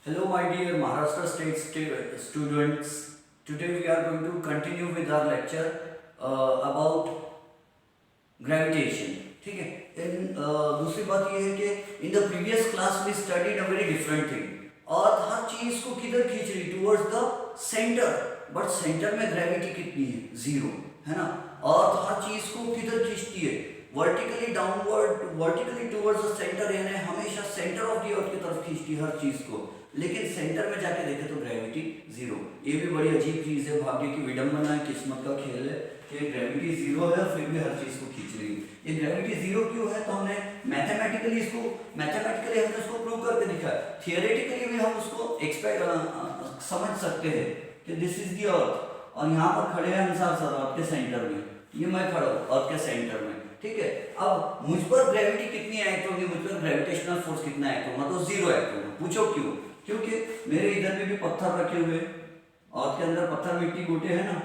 Hello, my dear Maharashtra State students. Today we are going to continue with our lecture about gravitation. ठीक है. दूसरी बात ये है कि in the previous class we studied a very different thing. और हर चीज को किधर खींच रही towards the center. But centre में ग्रेविटी कितनी है? जीरो, है ना. और हर चीज को किधर खींचती है? Vertically downward, vertically towards the centre, यानी हमेशा सेंटर ऑफ द अर्थ की तरफ खींचती है हर चीज को. लेकिन सेंटर में जाके देखे तो ग्रेविटी जीरो. ये भी बड़ी अजीब चीज है, भाग्य की विडंबना है, किस्मत का खेल है कि ग्रेविटी जीरो है फिर भी हर चीज को खींच रही है. ये ग्रेविटी जीरो क्यों है? तो हमने मैथमेटिकली हमने उसको प्रूव करके दिखाया. थियोरेटिकली भी हम उसको समझ सकते हैं कि दिस इज द अर्थ, और यहाँ पर खड़े हैं अंसार सर अर्थ के सेंटर में, ये मैं खड़ा हूँ अर्थ के सेंटर में. ठीक है. अब मुझ पर ग्रेविटी कितनी एक्ट होगी, मुझ पर ग्रेविटेशनल फोर्स कितना एक्ट होगा? तो जीरो एक्ट होगा. पूछो क्यों? क्योंकि मेरे इधर भी पत्थर रखे हुए, अर्थ के अंदर पत्थर मिट्टी गोटे है ना,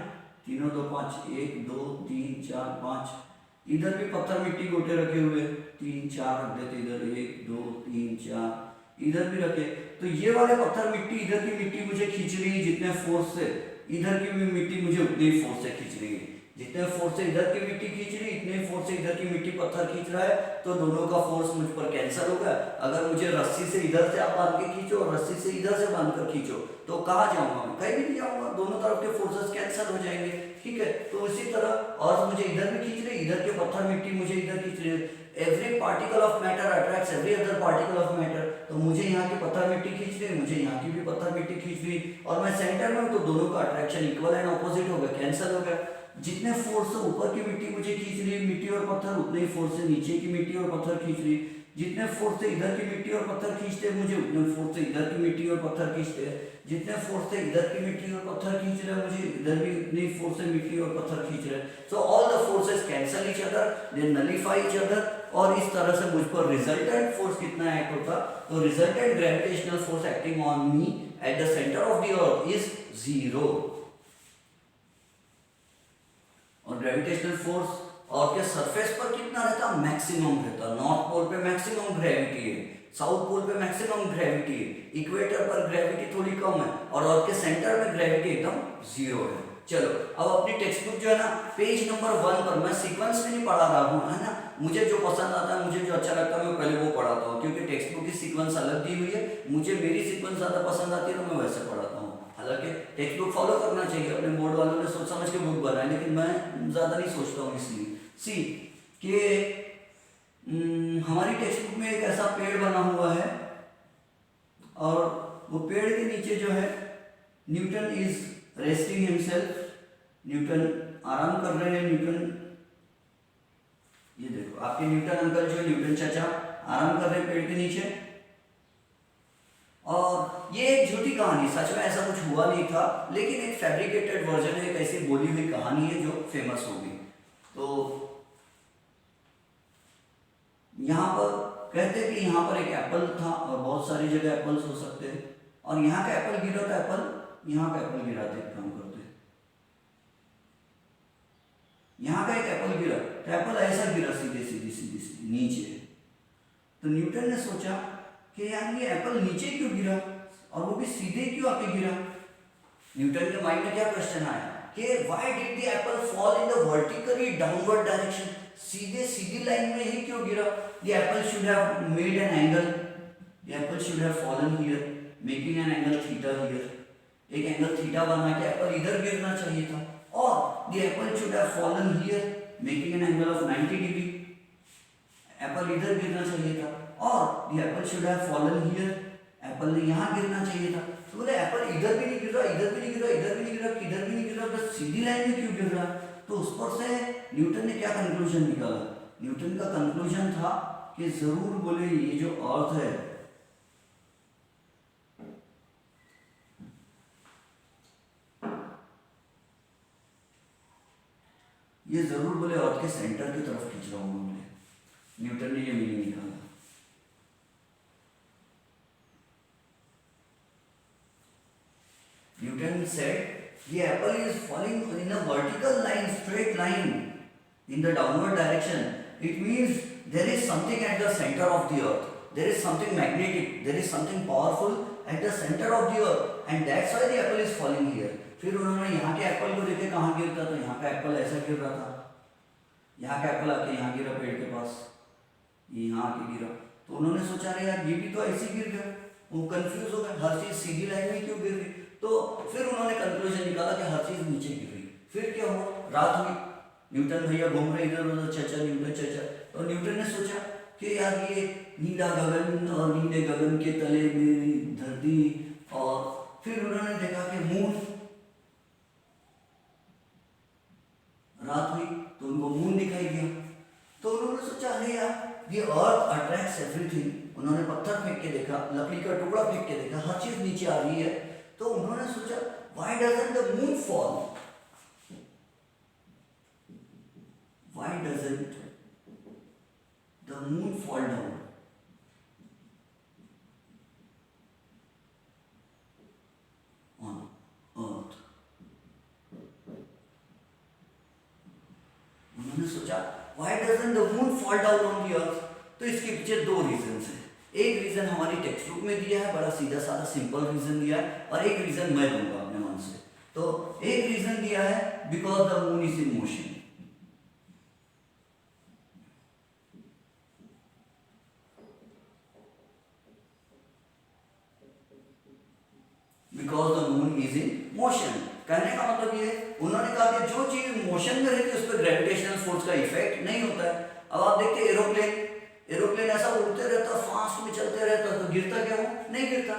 तीनों दो पांच, 1 2 3 4 5. इधर भी पत्थर मिट्टी गोटे रखे हुए, 3 4 रख देते इधर, 1 2 3 4, इधर भी रखे. तो ये वाले पत्थर मिट्टी, इधर की मिट्टी मुझे खींच रही है जितने फोर्स से, इधर की भी मिट्टी मुझे उतने ही फोर्स से खींच रही है. जितने फोर्स से इधर की मिट्टी खींच रही है, इतने फोर्स से इधर की मिट्टी पत्थर खींच रहा है. तो दोनों का फोर्स मुझ पर कैंसिल होगा. अगर मुझे रस्सी से इधर से आप बांध के खींचो और रस्सी से इधर से बांध कर खींचो तो कहाँ जाऊंगा मैं? कहीं भी नहीं जाऊंगा. दोनों तरफ के फोर्सेस कैंसिल हो जाएंगे. ठीक है. तो इसी तरह और मुझे इधर भी खींच रही, इधर के पत्थर मिट्टी मुझे इधर खींच रही है. Every particle of matter attracts every other particle of matter. तो मुझे यहाँ की पत्थर मिट्टी खींच रही, मुझे यहाँ की भी पत्थर मिट्टी खींच रही, और मैं सेंटर में हूँ, तो दोनों का अट्रैक्शन इक्वल एंड ऑपोजिट हो गया, कैंसिल हो गया. जितने फोर्स से ऊपर की मिट्टी मुझे खींच रही है मिट्टी और पत्थर, उतने ही फोर्स से नीचे की मिट्टी और पत्थर खींच रही. जितने फोर्स से इधर की मिट्टी और पत्थर खींचते हैं मुझे, उतने फोर्स से इधर की मिट्टी और पत्थर खींचते हैं. जितने फोर्स से इधर की मिट्टी और पत्थर खींच रहे हैं मुझे, इधर भी उतनी फोर्स से मिट्टी और पत्थर खींच रहे हैं. So all the forces cancel each other, they nullify each other, और इस तरह से मुझ पर रिजल्टेंट फोर्स कितना एक्ट होता? तो resultant gravitational force acting on me at the centre of the earth is zero. और ग्रेविटेशनल फोर्स अर्थ के सरफेस पर कितना रहता? मैक्सिमम रहता. नॉर्थ पोल पे मैक्सिमम ग्रेविटी है, साउथ पोल पे मैक्सिमम ग्रेविटी है, इक्वेटर पर ग्रेविटी थोड़ी कम है, और अर्थ के सेंटर में ग्रेविटी एकदम जीरो है. चलो अब अपनी टेक्स्ट बुक जो है ना, पेज नंबर 1 पर, मैं सीक्वेंस में नहीं पढ़ा रहा हूँ, है ना. मुझे जो पसंद आता है, मुझे जो अच्छा लगता है, मैं पहले वो पढ़ाता हूँ, क्योंकि टेक्स्ट बुक की सीक्वेंस अलग दी हुई है. मुझे मेरी सीक्वेंस ज़्यादा पसंद आती है तो मैं वैसे पढ़ाता हूँ. हालांकि टेक्स्ट बुक फॉलो करना चाहिए, अपने बोर्ड वालों ने सोच समझ के बुक बनाए, लेकिन मैं ज़्यादा नहीं सोचता हूँ. इसलिए सी कि हमारी टेक्स्ट बुक में एक ऐसा पेड़ बना हुआ है, और वो पेड़ के नीचे जो है Newton is resting himself. Newton आराम कर रहे हैं. न्यूटन, ये देखो आपके न्यूटन अंकल जो है, न्यूटन चाचा आराम कर रहे हैं पेड़ के नीचे. और ये एक झूठी कहानी, सच में ऐसा कुछ हुआ नहीं था, लेकिन एक फैब्रिकेटेड वर्जन है, एक ऐसी बोली हुई कहानी है जो फेमस होगी. तो यहाँ पर कहते हैं कि यहाँ पर एक एप्पल था, और बहुत सारी जगह एप्पल्स हो सकते हैं, और यहाँ का एप्पल गिरा था, एप्पल यहाँ का एप्पल गिराते काम करते. यहाँ का एक एप्पल गिरा तो एप्पल ऐसा गिरा सीधे सीधे सीधे सीधे नीचे. तो न्यूटन ने सोचा कि यार ये एप्पल नीचे क्यों गिरा, और वो भी सीधे क्यों आके गिरा. न्यूटन के माइंड में क्या क्वेश्चन आया कि why did the Apple fall in the vertically downward direction. सीधे सीधी लाइन में ही क्यों गिरा. The Apple should have made an angle, the Apple should have fallen here making an angle theta here. एक angle theta बना के Apple इधर गिरना चाहिए था, और the Apple should have fallen here making an angle of 90 degree. Apple इधर गिरना चाहिए था, और the Apple should have fallen here, Apple ने यहाँ गिरना चाहिए था. तो बोले एप्पल इधर भी नहीं गिर रहा, इधर भी नहीं गिर रहा, इधर भी नहीं गिर रहा, किधर भी नहीं गिर रहा, बस सीधी लाइन में क्यों गिर रहा. तो उस पर से न्यूटन ने क्या कंक्लूजन निकाला. न्यूटन का कंक्लूजन था कि जरूर बोले ये जो अर्थ है, ये जरूर बोले अर्थ के सेंटर की तरफ खींच रहा हूँ. न्यूटन ने ये मीनिंग निकाला. Newton said the apple is falling in a vertical line, straight line in the downward direction. It means there is something at the center of the earth. there is something magnetic, there is something powerful at the center of the earth and that's why the apple is falling here. फिर उन्होंने यहाँ के Apple को देखे कहाँ गिरता, तो यहाँ पे एप्पल ऐसा गिर रहा था, यहाँ का एप्पल आके यहाँ गिरा पेड़ के पास, ये यहाँ आके गिरा, तो उन्होंने सोचा अरे यार ये भी तो ऐसे गिर गया, वो कंफ्यूज हो गए, हर चीज सीधी लाइन में क्यों गिर रही। तो फिर उन्होंने कंक्लूजन निकाला कि हर चीज नीचे गिर रही। फिर क्या हुआ, रात हुई, न्यूटन भैया घूम रहे इधर उधर, चचा न्यूटन चचा, तो न्यूटन ने सोचा कि यार ये नीला गगन और नीले गगन के तले मेरी धरती, और फिर उन्होंने देखा कि मून, रात हुई तो उनको मून दिखाई दिया, तो उन्होंने सोचा अरे यार ये अर्थ अट्रैक्ट्स एवरीथिंग। उन्होंने पत्थर फेंक के देखा, लकड़ी का टुकड़ा फेंक के देखा, हर चीज नीचे आ रही है, तो उन्होंने सोचा why doesn't the moon fall, why doesn't the moon fall down. On earth उन्होंने सोचा why doesn't the moon fall down on the earth. तो इसके पीछे दो रीजंस हैं। एक रीजन हमारी टेक्स्ट बुक में दिया है, बड़ा सीधा साधा सिंपल रीजन दिया है, और एक रीजन मैं दूंगा अपने मन से। तो एक रीजन दिया है because the moon is in motion, because the moon is in motion. कहने का मतलब ये, उन्होंने कहा कि जो चीज मोशन में रहती है उस पर ग्रेविटेशनल फोर्स का इफेक्ट नहीं होता है। अब आप देखते हैं एरोप्लेन ऐसा उड़ते रहता, फास्ट में चलते रहता, तो गिरता क्या, वो नहीं गिरता।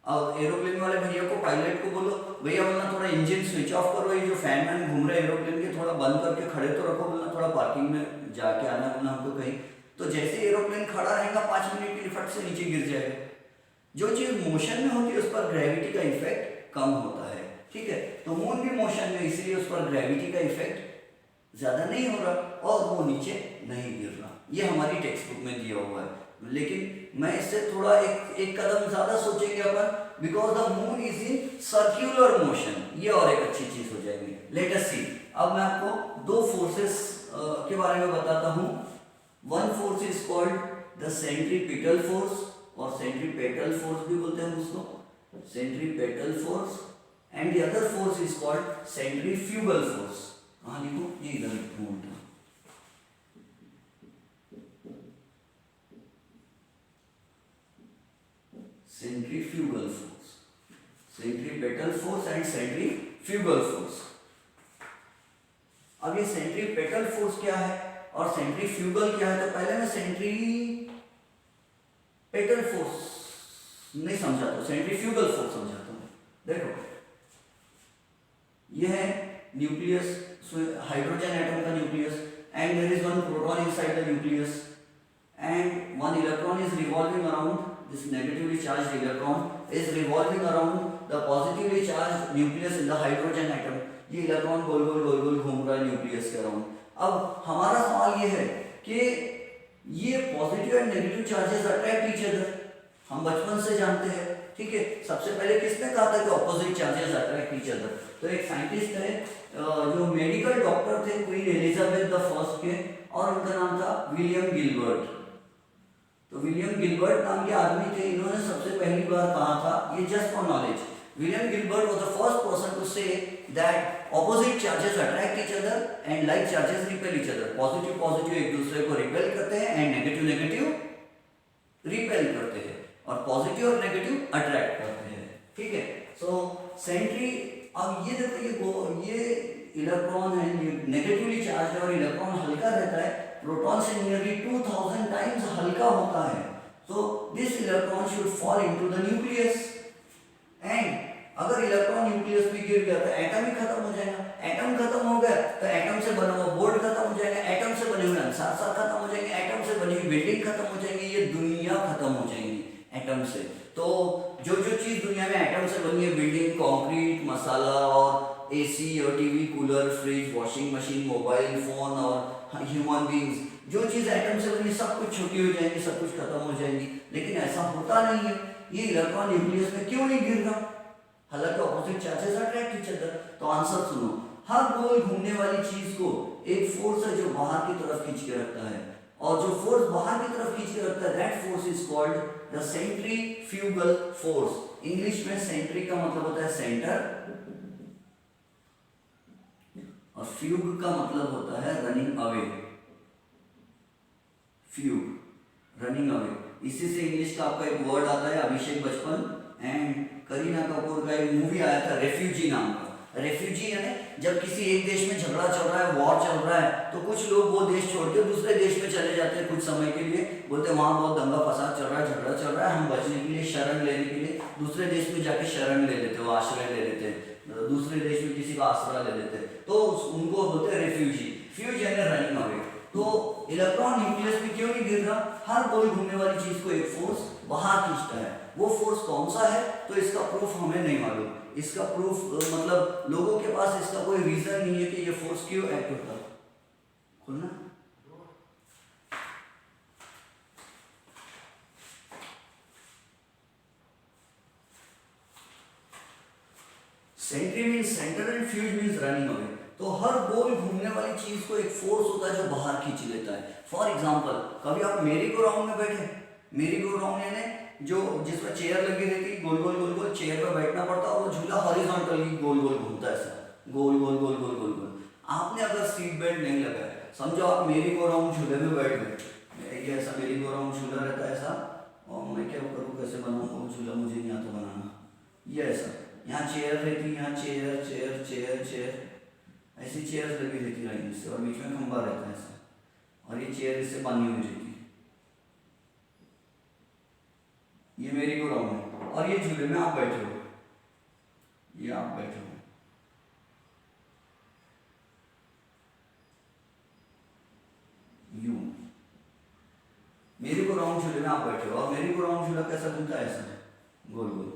अब एरोप्लेन वाले भैया को, पायलट को बोलो भैया बोलना थोड़ा इंजन स्विच ऑफ करो, ये जो फैन वैन घूम रहे हैं एरोप्लेन के थोड़ा बंद करके खड़े तो रखो, बोलना थोड़ा पार्किंग में जाके आना बोलना हमको कहीं, तो जैसे एरोप्लेन खड़ा रहेगा 5 मिनट के लिए फट से नीचे गिर जाएगा। जो चीज मोशन में होती है उस पर ग्रेविटी का इफेक्ट कम होता है, ठीक है। तो मून भी मोशन में, इसलिए उस पर ग्रेविटी का इफेक्ट ज्यादा नहीं हो रहा और वो नीचे नहीं गिर रहा। ये हमारी टेक्स्ट बुक में दिया हुआ है, लेकिन मैं इससे थोड़ा एक कदम ज्यादा सोचेंगे अपन, because the moon is in circular motion, ये और एक अच्छी चीज हो जाएगी। Let us see. अब मैं आपको दो फोर्सेस के बारे में बताता हूँ। One force is called the centripetal force, और सेंट्रीपेटल फोर्स भी बोलते हैं उसको, centripetal force, and the other force is called centrifugal force. कहाँ लिखो, ये इधर लिखो, centrifugal force, centripetal force and centrifugal force. अब ये सेंट्रीपेटल फोर्स क्या है और सेंट्रीफ्यूगल क्या है, तो पहले मैं सेंट्रीपेटल फोर्स नहीं समझाता हूं, सेंट्रीफ्यूगल फोर्स समझाता हूं। देखो यह है न्यूक्लियस, हाइड्रोजन एटम का nucleus, and there is one proton inside the nucleus and one electron is revolving around, this negatively charged electron is revolving around the positively charged nucleus in the hydrogen atom। ये electron गोल गोल गोल गोल घूम रहा है nucleus के around. अब हमारा सवाल ये है कि ये positive and negative charges attract each other, हम बचपन से जानते हैं, ठीक है। सबसे पहले किसने कहा था कि opposite charges attract each other, तो एक साइंटिस्ट है जो मेडिकल डॉक्टर थे क्वीन एलिजाबेथ द फर्स्ट के, और उनका नाम था विलियम गिलबर्ट। तो विलियम गिलबर्ट नाम के आदमी थे, इन्होंने सबसे पहली बार कहा था, ये just for knowledge, William Gilbert was the first person to say that opposite charges attract each other and like charges repel each other. Positive positive एक दूसरे को रिपेल करते हैं एंड नेगेटिव नेगेटिव रिपेल करते हैं, और पॉजिटिव और negative attract करते हैं, ठीक है। सो सेंट्री, अब ये देखो ये इलेक्ट्रॉन है, ये नेगेटिवली चार्ज है और इलेक्ट्रॉन हल्का रहता है, प्रोटॉन से नियरली 2000 टाइम्स हल्का होता है। तो this electron should fall into the nucleus, and अगर इलेक्ट्रॉन न्यूक्लियस भी गिर गया तो एटम ही खत्म हो जाएगा। एटम खत्म हो गया तो एटम से बना हुआ बोर्ड खत्म हो जाएगा, एटम से बने हुए अंसार खत्म हो जाएंगे, एटम से बनी हुई बिल्डिंग खत्म हो जाएंगी, ये दुनिया खत्म हो जाएगी एटम से। तो जो जो चीज दुनिया में एटम से बनी है, बिल्डिंग, कंक्रीट, मसाला और एसी और TV, cooler, fridge, washing machine, mobile phone और ह्यूमन बींग्स, जो चीज एटम से बनी सब कुछ छोटी हो जाएंगी, सब कुछ खत्म हो जाएंगी। लेकिन ऐसा होता नहीं है, ये इलेक्ट्रॉन न्यूक्लियस में क्यों नहीं गिर रहा, हालांकि opposite charges attract each other. तो आंसर सुनो, हर गोल घूमने वाली चीज को एक फोर्स है जो बाहर की तरफ खींच के रखता है, और जो फोर्स बाहर की तरफ खींच के रखता है that force is called the centrifugal force. English में सेंट्री का मतलब होता है सेंटर और फ्यूग का मतलब होता है रनिंग अवे। फ्यूग रनिंग अवे, इसी से इंग्लिश का आपका एक वर्ड आता है अभिषेक बचपन एंड करीना कपूर का एक मूवी आया था रेफ्यूजी नाम का। रेफ्यूजी यानी जब किसी एक देश में झगड़ा चल रहा है, वॉर चल रहा है, तो कुछ लोग वो देश छोड़ के दूसरे देश में चले जाते हैं कुछ समय के लिए, बोलते हैं वहाँ बहुत दंगा फसाद चल रहा है, झगड़ा चल रहा है, हम बचने के लिए शरण लेने के लिए दूसरे देश में जाके शरण ले लेते, वो आश्रय ले लेते हैं, दूसरे देश में किसी का आश्रय ले लेते हैं, तो उनको बोलते हैं रेफ्यूजी। फ्यूज यानी रनिंग अवे। तो इलेक्ट्रॉन न्यूक्लियस में क्यों नहीं गिर रहा? हर गोल घूमने वाली चीज को एक फोर्स बाहर खींचता है। वो फोर्स कौन सा है तो इसका प्रूफ हमें नहीं मालूम। इसका प्रूफ मतलब लोगों के पास इसका कोई रीजन नहीं है कि ये फोर्स क्यों एक्ट होता है। खुलना centri means centre and fuge means running away. तो हर गोल घूमने वाली चीज को एक फोर्स होता है जो बाहर खींच लेता है। फॉर एग्जांपल कभी आप मेरी गो राउंड में बैठे, मेरी गो राउंड यानी जो जिसमें चेयर लगी रहती, गोल गोल गोल गोल चेयर पर बैठना पड़ता और वो झूला हॉरिजॉन्टली गोल गोल घूमता है, ऐसा गोल गोल गोल गोल गोल गोल। आपने अगर सीट बेल्ट नहीं लगाया, समझो आप मेरी गो राउंड झूले में बैठ गए, ये ऐसा मेरी गो राउंड झूला रहता है ऐसा, और मैं क्या करूँ कैसे बनाऊँ वो झूला, मुझे नहीं आता बनाना, ये ऐसा यहाँ चेयर रहती, यहाँ चेयर चेयर चेयर चेयर ऐसी चेयर लगी रहती लाइन से, और बीच में खंबा रहता है ऐसा, और ये चेयर इससे बांधी हुई रहती है। ये मेरी गो राउंड है और ये झूले में आप बैठे हो, ये आप बैठे हो, यूं मेरी गो राउंड झूले में आप बैठे हो, और मेरी गो राउंड झूला कैसा घूमता है ऐसा गोल गोल।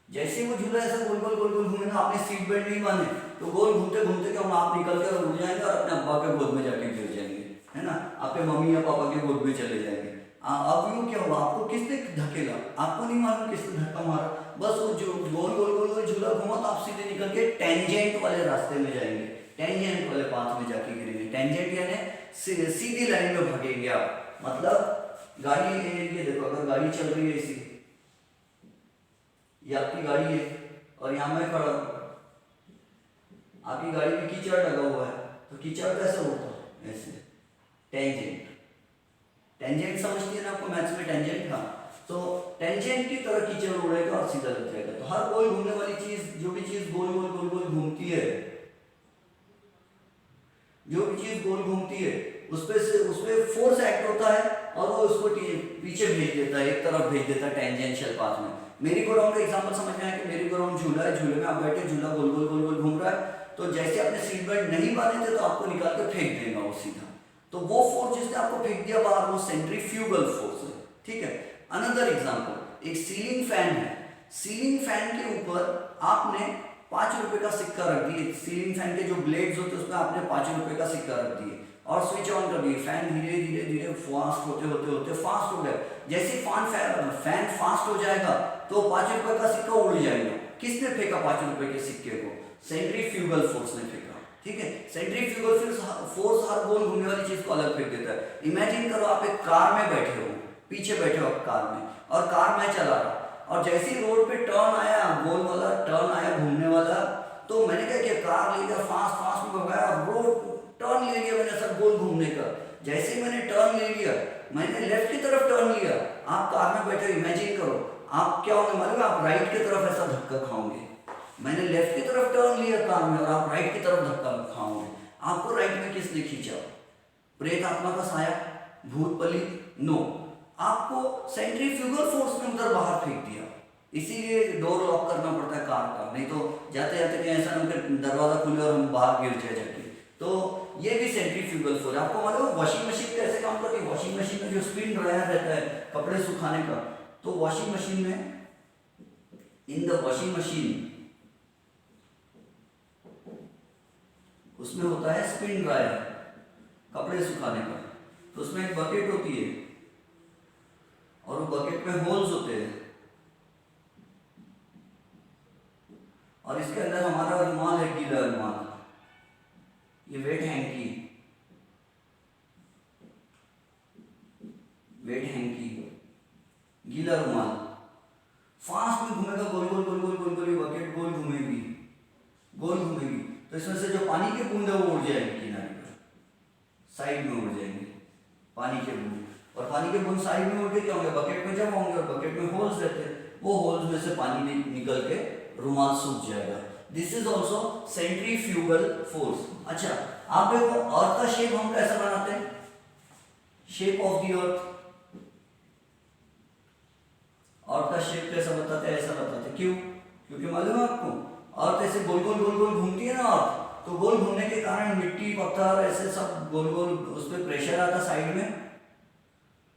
जैसे वो झूला ऐसा गोल गोल गोल गोल घूमेगा, आपने सीट बेल्ट नहीं बांधे तो गोल घूमते घूमते क्या आप निकल कर उड़ जाएंगे और अपने अब्बा के गोद में जाके गिर जाएंगे, है ना, आपके मम्मी या पापा के गोद में चले जाएंगे। अब यूँ क्या हुआ, आपको किसने धकेला, आपको नहीं मालूम किसने धक्का मारा, बस वो जो गोल गोल गोल गोल झूला घूमा तो आप सीधे निकल के टेंजेंट वाले रास्ते में जाएंगे, टेंजेंट वाले पाथ में जाके गिरेंगे। टेंजेंट यानी सीधी लाइन में भागेंगे आप, मतलब गाड़ी ये देखो, अगर गाड़ी चल रही है इसी, ये आपकी गाड़ी है और यहाँ मैं खड़ा हूँ, आपकी गाड़ी में कीचड़ लगा हुआ है तो कीचड़ कैसे होता है ऐसे, टेंजेंट। टेंजेंट समझती है ना आपको मैथ्स में टेंजेंट था, तो टेंजेंट की तरह कीचड़ उड़ेगा और सीधा लग जाएगा। तो हर गोल घूमने वाली चीज, जो भी चीज गोल गोल गोल गोल घूमती है, जो भी चीज गोल घूमती है उसपे फोर्स एक्ट होता है और वो उसको पीछे भेज देता है, एक तरफ भेज देता है टेंजेंशियल पाथ में। मेरी गो राउंड का एग्जांपल समझ में आया कि मेरी गो राउंड झूला है, झूले में आप बैठे, झूला गोल गोल गोल गोल घूम रहा है, तो जैसे आपने सीट बेल्ट नहीं बांधे थे तो आपको निकाल कर फेंक देगा वो सीधा, तो वो फोर्स जिसने आपको फेंक दिया बाहर वो सेंट्रीफ्यूगल फोर्स है, ठीक है। अनदर एग्जांपल, एक सीलिंग फैन है, सीलिंग फैन के ऊपर आपने 5 रुपए का सिक्का रख दिए, सीलिंग फैन के जो ब्लेड्स होते हैं उसमें आपने 5 रुपए का सिक्का रख दिए और स्विच ऑन कर दिए, फैन धीरे धीरे धीरे फास्ट होते होते होते फास्ट हो गया। जैसे फैन फास्ट हो जाएगा तो 5 रुपए का सिक्का उड़ जाएगा। किसने फेंका 5 रुपए के सिक्के को? सेंट्रीफ्यूगल फोर्स ने फेंका, ठीक है। सेंट्रीफ्यूगल फोर्स हर गोल घूमने वाली चीज को अलग फेंक देता है। इमेजिन करो आप एक कार में बैठे हो, पीछे बैठे हो आप कार में, और कार मैं चला रहा, और जैसे ही रोड पे टर्न आया, गोल वाला टर्न आया घूमने वाला, तो मैंने क्या किया, कार ले गया फास्ट फास्ट में भगाया, रोड टर्न ले लिया मैंने सब गोल घूमने का। जैसे ही मैंने टर्न ले लिया, मैंने लेफ्ट की तरफ टर्न लिया, आप कार में बैठे, इमेजिन करो आप क्या होने मालूम है, आप राइट की तरफ ऐसा धक्का खाओगे। मैंने लेफ्ट की तरफ टर्न लिया कार में और आप राइट की तरफ धक्का खाओगे। आपको राइट में किसने खींचा? प्रेत आत्मा का साया, भूत बलि? नो, आपको सेंट्रीफ्यूगल फोर्स ने उधर बाहर फेंक दिया। इसीलिए डोर लॉक करना पड़ता है कार का, नहीं तो जाते जाते कहीं ऐसा नहीं दरवाजा खुले और हम बाहर गिर जाए जाके। तो ये भी सेंट्रीफ्यूगल फोर्स। आपको मालूम है वॉशिंग मशीन कैसे काम करती है? वॉशिंग मशीन में जो स्पिन ड्रायर रहता है कपड़े सुखाने का, तो वॉशिंग मशीन में, इन द वॉशिंग मशीन, उसमें होता है स्पिन ड्रायर कपड़े सुखाने का, तो उसमें एक बकेट होती है और वो बकेट में होल्स होते हैं, और इसके अंदर हमारा रुमाल है, गीला रुमाल, ये वेट हैंकी, गीला रुमाल फास्ट में घूमेगा, गोल गोल गोल गोल गोल गोल, ये बकेट गोल घूमेगी, गोल घूमेगी, तो इसमें से जो पानी की बूंद है वो उड़ जाएगी किनारे पर, साइड में उड़ जाएंगे पानी के बूंद, और पानी के बूंद साइड में उड़ के क्या होंगे, बकेट में जमा होंगे, और बकेट में होल्स रहते हैं, वो होल्स में से पानी निकल के रुमाल सूख जाएगा। This is also centrifugal force. अच्छा, आप देखो अर्थ का शेप हम कैसा बनाते हैं, शेप ऑफ द अर्थ, अर्थ का शेप कैसा बताते हैं, ऐसा बताते हैं, क्यों? क्योंकि मालूम है आपको, अर्थ ऐसे गोल गोल गोल गोल घूमती है ना अर्थ, तो गोल घूमने के कारण मिट्टी पत्थर ऐसे सब गोल गोल उस पर प्रेशर आता साइड में,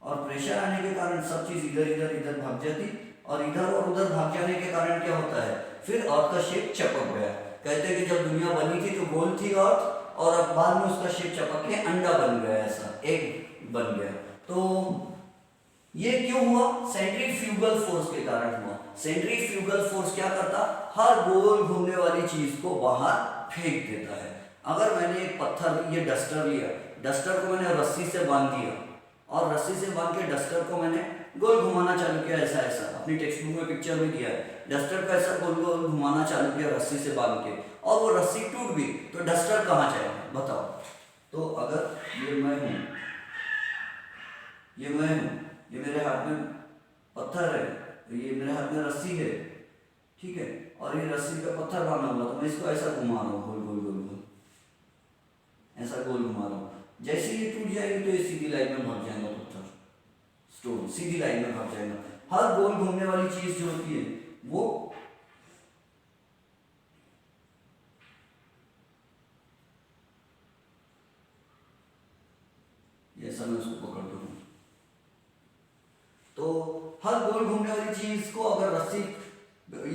और प्रेशर आने के कारण सब चीज इधर इधर इधर भाग जाती, और इधर और उधर भाग जाने के कारण क्या होता है, फिर अर्थ का शेप चपक गया। कहते हैं कि जब दुनिया बनी थी तो गोल थी अर्थ, और अब बाद में उसका शेप चपक के अंडा बन गया, ऐसा एग बन गया। तो ये क्यों हुआ? सेंट्रीफ्यूगल फोर्स के कारण हुआ। सेंट्रीफ्यूगल फोर्स क्या करता, हर गोल घूमने वाली चीज को बाहर फेंक देता है। अगर मैंने एक पत्थर, ये डस्टर लिया, डस्टर को मैंने रस्सी से बांध दिया, और रस्सी से बांध के डस्टर को मैंने गोल घुमाना चालू किया, ऐसा ऐसा अपनी टेक्स्ट बुक में पिक्चर में दिया है, डस्टर को ऐसा गोल गोल घुमाना चालू किया रस्सी से बांध के, और वो रस्सी टूट भी, तो डस्टर कहाँ जाएगा बताओ? तो अगर ये मैं हूँ, ये मैं हूँ, ये मेरे हाथ में पत्थर है, तो ये मेरे हाथ में रस्सी है, ठीक है, और ये रस्सी पे पत्थर बांधा हुआ, तो मैं इसको ऐसा घुमा रहा हूँ, गोल गोल गोल गोल, ऐसा गोल घुमा रहा हूँ। जैसे ये टूट जाएगी तो ये सीधी लाइन में भाग जाएगा, पत्थर स्टोन सीधी लाइन में भाग जाएगा। हर गोल घूमने वाली चीज जो होती है वो ऐसा मैं उसको पकड़ दूँ, तो हर गोल घूमने वाली चीज को अगर रस्सी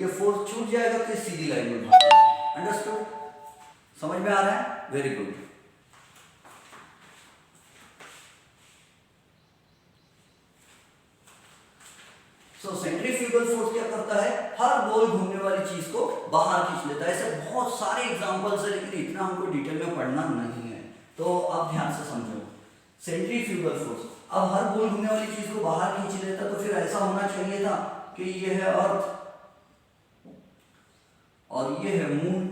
ये फोर्स छूट जाएगा तो सीधी लाइन में भाग जाएगा। अंडरस्टूड? समझ में आ रहा है? Very good. So centrifugal force क्या करता है, हर गोल घूमने वाली चीज को बाहर खींच लेता है। ऐसे बहुत सारे एग्जांपल्स है, लेकिन इतना हमको डिटेल में पढ़ना नहीं है, तो आप ध्यान से समझो। सेंट्रीफ्यूगल फोर्स अब हर गोल घूमने वाली चीज को बाहर खींच लेता, तो फिर ऐसा होना चाहिए था कि ये है अर्थ और ये है मून।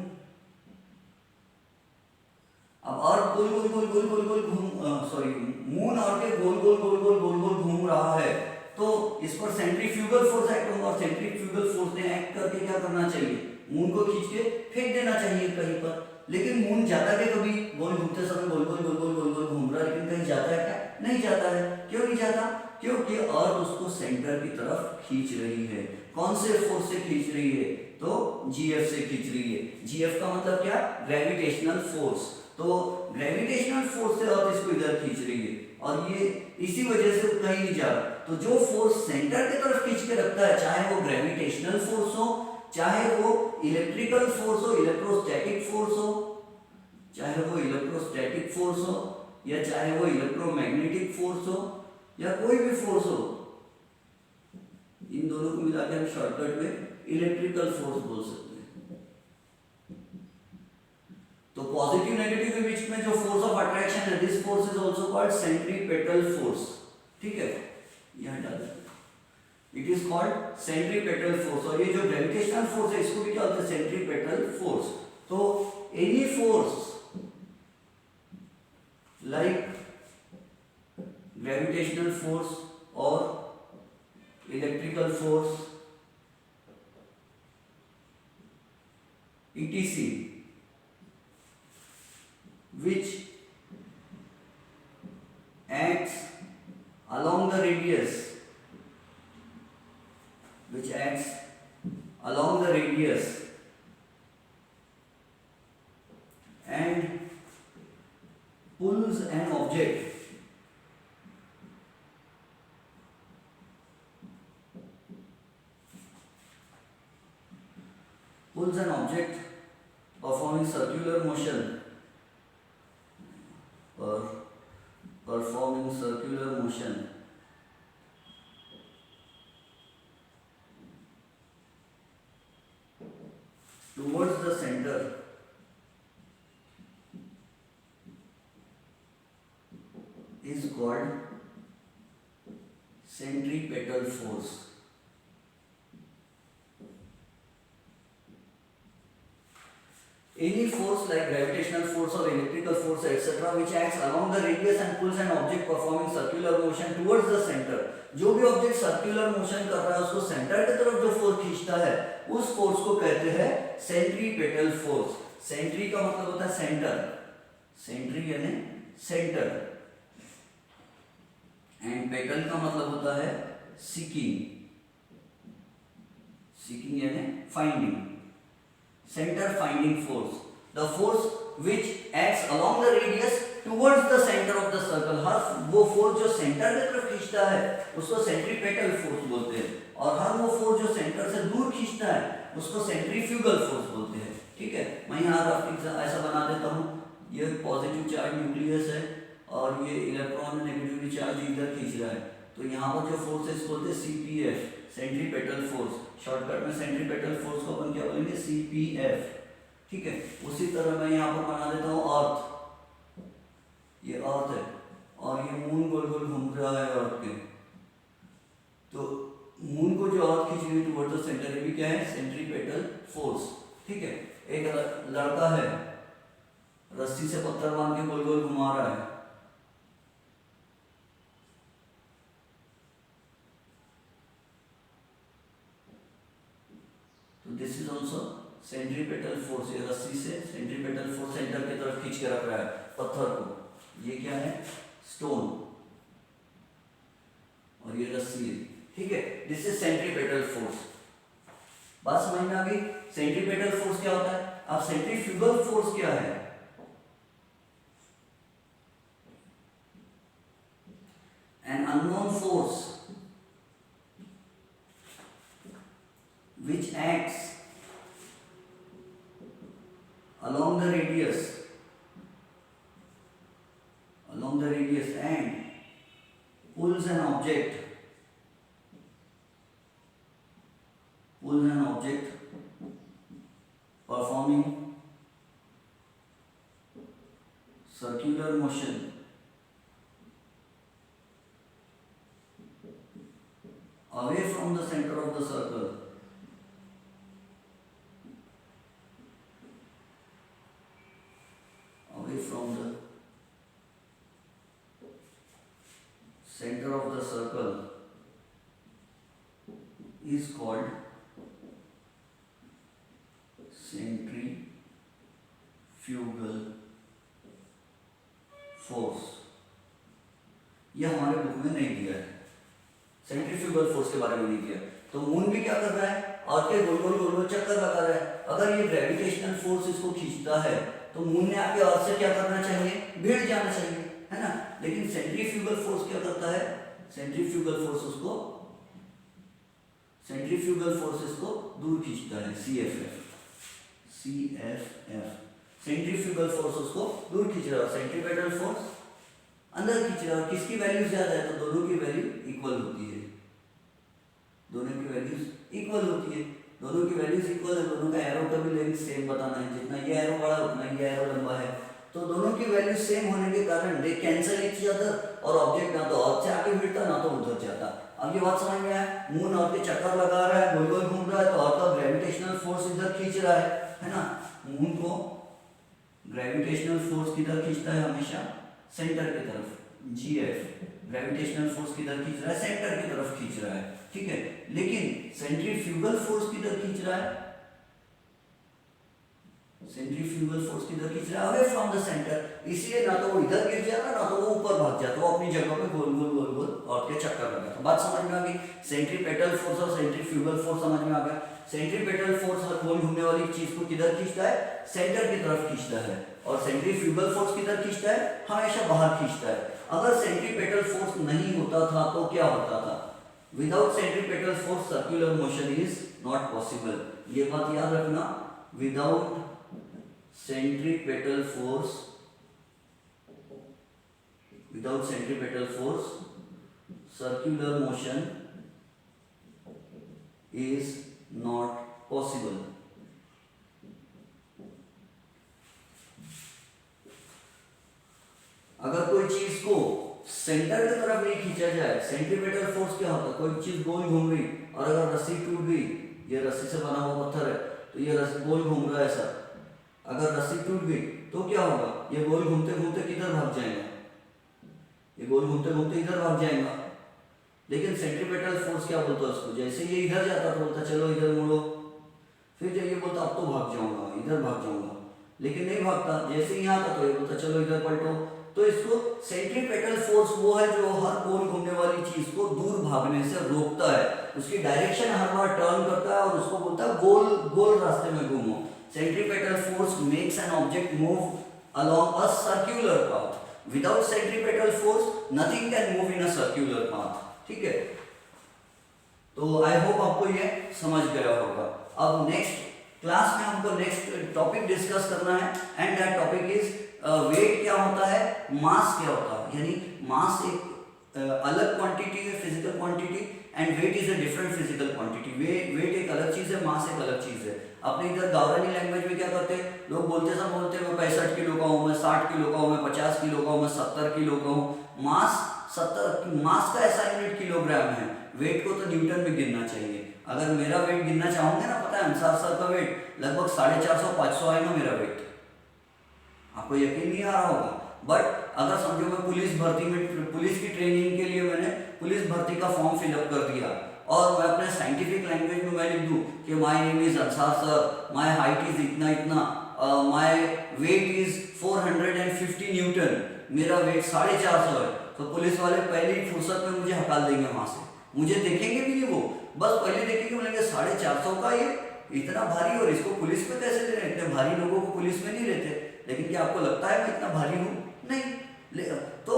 अब अर्थ गोल गोल गोल गोल गोल गोल घूम सॉरी मून अर्थ के गोल गोल गोल गोल गोल गोल घूम रहा है, तो इस पर सेंट्रीफ्यूगल फोर्स एक्ट होगा, और सेंट्रीफ्यूगल फोर्स ने एक्ट करके क्या करना चाहिए, मून को खींच के फेंक देना चाहिए कहीं पर। लेकिन मून जाता है कभी, गोल घूमते समय गोल गोल गोल गोल गोल गोल घूम रहा है, लेकिन कहीं जाता है क्या? नहीं जाता है। क्यों नहीं जाता? क्योंकि अर्थ उसको सेंटर की तरफ खींच रही है। कौन से फोर्स से खींच रही है? तो जीएफ से खींच रही है। जीएफ का मतलब क्या? Gravitational force. तो ग्रेविटेशनल फोर्स से अर्थ इसको इधर खींच रही है, और ये इसी वजह से कहीं नहीं जा रहा। तो जो फोर्स सेंटर की तरफ खींच के रखता है, चाहे वो ग्रेविटेशनल फोर्स हो, चाहे वो इलेक्ट्रिकल फोर्स हो, इलेक्ट्रोस्टैटिक फोर्स हो, चाहे वो इलेक्ट्रोस्टैटिक फोर्स हो, या चाहे वो इलेक्ट्रोमैग्नेटिक फोर्स हो, या कोई भी फोर्स हो, इन दोनों को मिला के हम शॉर्टकट में इलेक्ट्रिकल फोर्स बोल सकते हैं। तो पॉजिटिव नेगेटिव के बीच में जो फोर्स ऑफ अट्रैक्शन है, this force is also called centripetal force. ठीक है, यहां डाल देते हैं, it is called centripetal force. और ये जो ग्रेविटेशनल फोर्स है, इसको भी क्या होता है? Centripetal force. तो any force like gravitational force और electrical force etc which acts along the radius, which acts along the radius and pulls an object performing circular motion towards the center is called centripetal force. Any force like gravitational force or electrical force etc. which acts along the radius and pulls an object performing circular motion towards the center. जो भी object circular motion कर रहा है उसको centre की तरफ जो force खींचता है उस फोर्स को कहते हैं सेंट्रीपेटल फोर्स. सेंट्री का मतलब होता है सेंटर, सेंट्री यानी सेंटर, एंड पेटल का मतलब होता है सीकिंग, सीकिंग यानी finding. Centre finding force, the force which acts along the radius towards the centre of the circle. हर वो फोर्स जो सेंटर की तरफ खींचता है उसको सेंट्रीपेटल फोर्स बोलते हैं, और हर वो फोर्स जो सेंटर से दूर खींचता है उसको सेंट्रीफ्यूगल फोर्स बोलते हैं. ठीक है, मैं यहाँ ऐसा बना देता हूँ. ये पॉजिटिव चार्ज न्यूक्लियस है और ये इलेक्ट्रॉन नेगेटिवली चार्ज इधर खींच रहा है, तो यहाँ पर जो फोर्स है इसको बोलते हैं CPF, सेंट्रीपेटल फोर्स. शॉर्टकट में सेंट्रीपेटल फोर्स को अपन क्या बोलेंगे, CPF. ठीक है, उसी तरह मैं यहाँ पर बना देता हूँ अर्थ. ये अर्थ है और ये मून गोल गोल घूम रहा है अर्थ के, तो मून को जो अर्थ खींच रही है टुवर्ड्स द सेंटर, ये भी क्या है, सेंट्रीपेटल फोर्स. ठीक है, एक लड़का है रस्सी से पत्थर बांध के गोल गोल घुमा रहा है, तो this is also centripetal force. ये रस्सी से सेंट्रीपेटल फोर्स सेंटर की तरफ खींच के रख रहा है पत्थर को. ये क्या है, स्टोन, और ये रस्सी है. ठीक है, दिस इज सेंट्रीपेटल फोर्स. बात समझ में आ गई. सेंट्रीपेटल फोर्स क्या होता है. अब सेंट्रीफ्यूगल फोर्स क्या है. An unknown force which acts along the radius and pulls an object performing circular motion away from the center of the circle. Away from the center of the circle is called centrifugal force. यह हमारे book में नहीं दिया है, centrifugal force के बारे में नहीं दिया. तो मून भी क्या कर रहा है, अर्थ के गोल गोल चक्कर लगा रहा है. अगर ये ग्रेविटेशनल फोर्स इसको खींचता है तो मून ने आके अर्थ से क्या करना चाहिए, भिड़ जाना चाहिए, है ना. लेकिन सेंट्रीफ्यूगल फोर्स क्या करता है, सेंट्रीफ्यूगल फोर्स इसको दूर खींचता है. CFF सेंट्रीफ्यूगल फोर्स उसको दूर खींच रहा है, सेंट्रीपेटल फोर्स अंदर खींच रहा है. किसकी वैल्यू ज्यादा है, तो दोनों की वैल्यू इक्वल होती है. दोनों की वैल्यूज इक्वल होती है. दोनों की वैल्यूज इक्वल है. दोनों का एरो का भी लेंथ सेम बताना है. जितना ये एरो बड़ा उतना ये एरो लंबा है, तो दोनों की वैल्यू सेम होने के कारण दे कैंसिल ईच अदर, और ऑब्जेक्ट ना तो अर्थ से आगे भिड़ता ना तो उधर जाता. अब ये बात समझ में आया. मून अर्थ के चक्कर लगा रहा है, गोल गोल घूम रहा है, तो अर्थ का ग्रेविटेशनल फोर्स इधर खींच रहा है ना. मून को ग्रेविटेशनल फोर्स किधर खींचता है, हमेशा सेंटर की तरफ. GF ग्रेविटेशनल फोर्स किधर खींच रहा है, सेंटर की तरफ खींच रहा है. ठीक है, लेकिन सेंट्रीफ्यूगल फोर्स किधर खींच रहा है, सेंट्रीफ्यूगल फोर्स किधर खींच रहा है, अवे फ्रॉम द सेंटर. इसलिए ना तो वो इधर गिर जाता ना तो वो ऊपर भाग जाता, वो अपनी जगह पे गोल गोल और के चक्कर लगाता. बात समझ में आ गई. सेंट्रीपेटल फोर्स और सेंट्रीफ्यूगल फोर्स समझ में आ गया. सेंट्रीपेटल फोर्स हर गोल घूमने वाली चीज को किधर खींचता है, सेंटर की तरफ खींचता है, और सेंट्रीफ्यूगल फोर्स किधर खींचता है, हमेशा बाहर खींचता है. अगर सेंट्रीपेटल फोर्स नहीं होता था तो क्या होता था, without centripetal force circular motion is not possible. ये बात याद रखना. Without centripetal force circular motion is not possible. अगर कोई चीज को सेंटर की तरफ नहीं खींचा जाए, सेंट्रीपेटल फोर्स क्या होता है, कोई चीज गोल घूम रही और अगर रस्सी टूट गई, ये रस्सी से बना हुआ पत्थर है तो ये रस्सी गोल घूम रहा है ऐसा, अगर रस्सी टूट गई तो क्या होगा, ये गोल घूमते घूमते किधर भाग जाएगा, ये गोल घूमते घूमते इधर भाग जाएगा। लेकिन सेंट्रीपेटल फोर्स क्या बोलता है उसको, जैसे ये इधर जाता तो बोलता चलो इधर मुड़ो, फिर जब ये बोलता अब तो भाग जाऊंगा, इधर भाग जाऊंगा, लेकिन नहीं भागता। जैसे ही यहाँ आता तो ये बोलता चलो इधर पलटो। तो इसको सेंट्रीपेटल फोर्स वो है जो हर गोल घूमने वाली चीज को दूर भागने से रोकता है, उसकी डायरेक्शन हर बार टर्न करता है और उसको बोलता है गोल गोल रास्ते में घूमो। Centripetal force makes an object move along a circular path. Without centripetal force, nothing can move in a circular path. ठीक है, तो आई होप आपको ये समझ गया होगा। अब नेक्स्ट क्लास में हमको नेक्स्ट टॉपिक डिस्कस करना है, and that topic is weight क्या होता है, मास क्या होता है। यानी मास एक अलग क्वांटिटी है, physical quantity, and weight is a different physical quantity. Weight एक अलग चीज है, मास एक अलग चीज है। अपने इधर गावरानी लैंग्वेज में क्या करते हैं लोग, बोलते सब बोलते हैं मैं 65 किलो का हूँ, मैं 60 किलो का हूँ, मैं 50 किलो का हूँ, मैं 70 किलो का हूँ। मास का ऐसा यूनिट किलोग्राम है, वेट को तो न्यूटन में गिनना चाहिए। अगर मेरा वेट गिनना चाहोगे ना, पता है अंसार सर का वेट लगभग 450-500 आएगा मेरा वेट, आपको यकीन नहीं आ रहा होगा। बट अगर समझो मैं पुलिस भर्ती में, पुलिस की ट्रेनिंग के लिए मैंने पुलिस भर्ती का फॉर्म फिलअप कर दिया और मैं अपने साइंटिफिक लैंग्वेज में मैं लिख दूं कि my name is Ansar sir, my height is इतना इतना, माय वेट इज 450 न्यूटन, मेरा वेट 450 है, तो पुलिस वाले पहली फुर्सत में मुझे हटा देंगे वहां से। मुझे देखेंगे भी नहीं वो, बस पहले देखेंगे, बोलेंगे 450 का ये इतना भारी, और इसको पुलिस में कैसे ले रहे हैं, इतने भारी लोगों को पुलिस में नहीं लेते। लेकिन क्या आपको लगता है मैं इतना भारी हूँ? नहीं। तो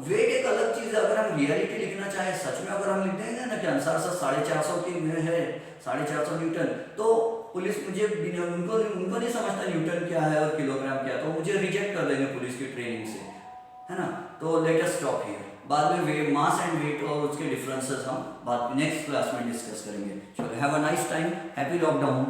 वेट एक अलग चीज है। अगर हम रियलिटी लिखना चाहे, सच में अगर हम लिख देंगे ना कि अंसार सर 450 की में है, 450 न्यूटन, तो पुलिस मुझे उनको नहीं समझता न्यूटन क्या है और किलोग्राम क्या है, तो मुझे रिजेक्ट कर देंगे पुलिस की ट्रेनिंग से, है ना। तो लेट अस स्टॉप हियर। बाद में वेट, मास एंड वेट और उसके डिफरेंसेस हम बाद नेक्स्ट क्लास में डिस्कस करेंगे। चलो, have a nice time, happy lockdown.